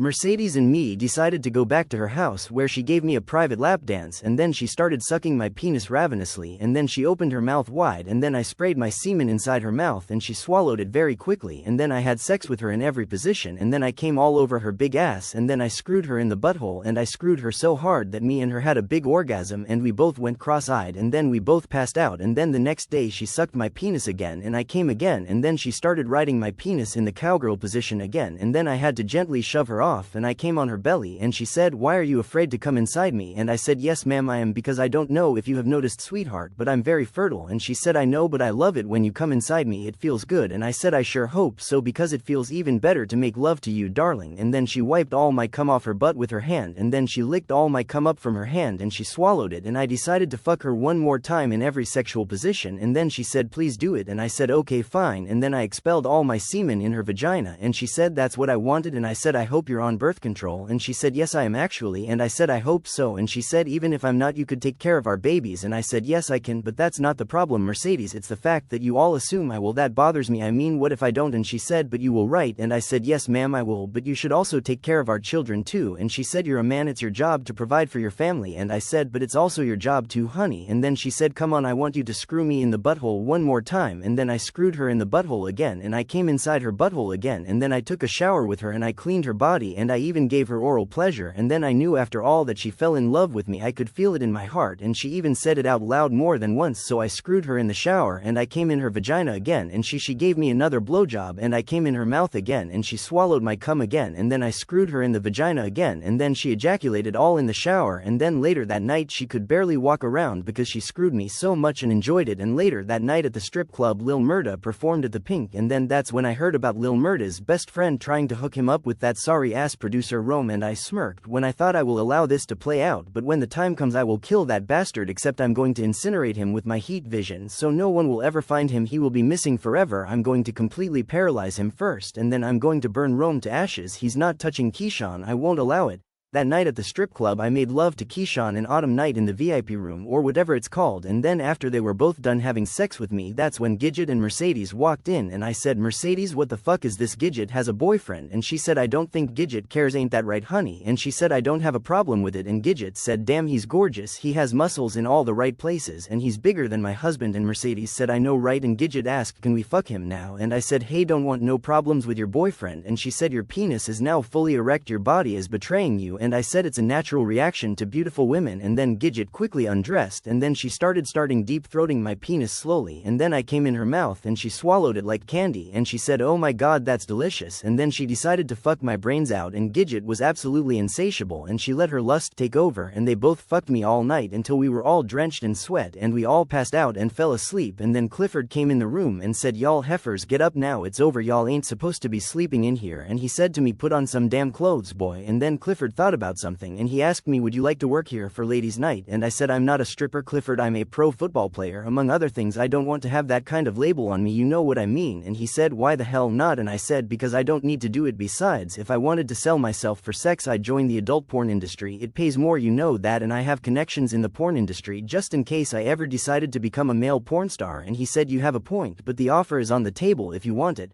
Mercedes and me decided to go back to her house where she gave me a private lap dance, and then she started sucking my penis ravenously, and then she opened her mouth wide, and then I sprayed my semen inside her mouth and she swallowed it very quickly, and then I had sex with her in every position, and then I came all over her big ass, and then I screwed her in the butthole, and I screwed her so hard that me and her had a big orgasm, and we both went cross-eyed, and then we both passed out, and then the next day she sucked my penis again and I came again, and then she started riding my penis in the cowgirl position again, and then I had to gently shove her off and I came on her belly, and she said, "Why are you afraid to come inside me?" And I said, "Yes ma'am, I am, because I don't know if you have noticed, sweetheart, but I'm very fertile." And she said, "I know, but I love it when you come inside me, it feels good." And I said, "I sure hope so, because it feels even better to make love to you, darling." And then she wiped all my cum off her butt with her hand, and then she licked all my cum up from her hand and she swallowed it, and I decided to fuck her one more time in every sexual position, and then she said, "Please do it." And I said, "Okay fine," and then I expelled all my semen in her vagina, and she said, "That's what I wanted." And I said, "I hope you're on birth control." And she said, "Yes I am actually." And I said, "I hope so." And she said, "Even if I'm not, you could take care of our babies." And I said, "Yes I can, but that's not the problem, Mercedes, it's the fact that you all assume I will. That bothers me. I mean, what if I don't?" And she said, "But you will, right?" And I said, "Yes ma'am I will, but you should also take care of our children too." And she said, "You're a man, it's your job to provide for your family." And I said, "But it's also your job too, honey." And then she said, "Come on, I want you to screw me in the butthole one more time." And then I screwed her in the butthole again, and I came inside her butthole again, and then I took a shower with her and I cleaned her body, and I even gave her oral pleasure, and then I knew after all that she fell in love with me. I could feel it in my heart, and she even said it out loud more than once. So I screwed her in the shower and I came in her vagina again, and she gave me another blowjob, and I came in her mouth again and she swallowed my cum again, and then I screwed her in the vagina again, and then she ejaculated all in the shower. And then later that night she could barely walk around because she screwed me so much and enjoyed it. And later that night at the strip club, Lil Murda performed at the Pink, and then that's when I heard about Lil Murda's best friend trying to hook him up with that sorry ass producer Rome, and I smirked when I thought, I will allow this to play out, but when the time comes I will kill that bastard, except I'm going to incinerate him with my heat vision so no one will ever find him. He will be missing forever. I'm going to completely paralyze him first, and then I'm going to burn Rome to ashes. He's not touching Keyshawn, I won't allow it. That night at the strip club I made love to Keyshawn and Autumn Night in the VIP room, or whatever it's called, and then after they were both done having sex with me, that's when Gidget and Mercedes walked in, and I said, "Mercedes, what the fuck is this? Gidget has a boyfriend." And she said, "I don't think Gidget cares, ain't that right, honey?" And she said, "I don't have a problem with it." And Gidget said, "Damn, he's gorgeous, he has muscles in all the right places, and he's bigger than my husband." And Mercedes said, "I know, right?" And Gidget asked, "Can we fuck him now?" And I said, "Hey, don't want no problems with your boyfriend." And she said, "Your penis is now fully erect, your body is betraying you." And I said, "It's a natural reaction to beautiful women." And then Gidget quickly undressed, and then she started deep throating my penis slowly, and then I came in her mouth and she swallowed it like candy, and she said, "Oh my god, that's delicious." And then she decided to fuck my brains out, and Gidget was absolutely insatiable, and she let her lust take over, and they both fucked me all night until we were all drenched in sweat, and we all passed out and fell asleep. And then Clifford came in the room and said, "Y'all heifers, get up now, it's over, y'all ain't supposed to be sleeping in here." And he said to me, "Put on some damn clothes, boy." And then Clifford thought about something and he asked me, "Would you like to work here for ladies' night?" And I said, "I'm not a stripper, Clifford, I'm a pro football player. Among other things, I don't want to have that kind of label on me, you know what I mean." And he said, "Why the hell not?" And I said, "Because I don't need to do it. Besides, if I wanted to sell myself for sex, I'd join the adult porn industry. It pays more, you know that, and I have connections in the porn industry just in case I ever decided to become a male porn star." And he said, "You have a point, but the offer is on the table if you want it."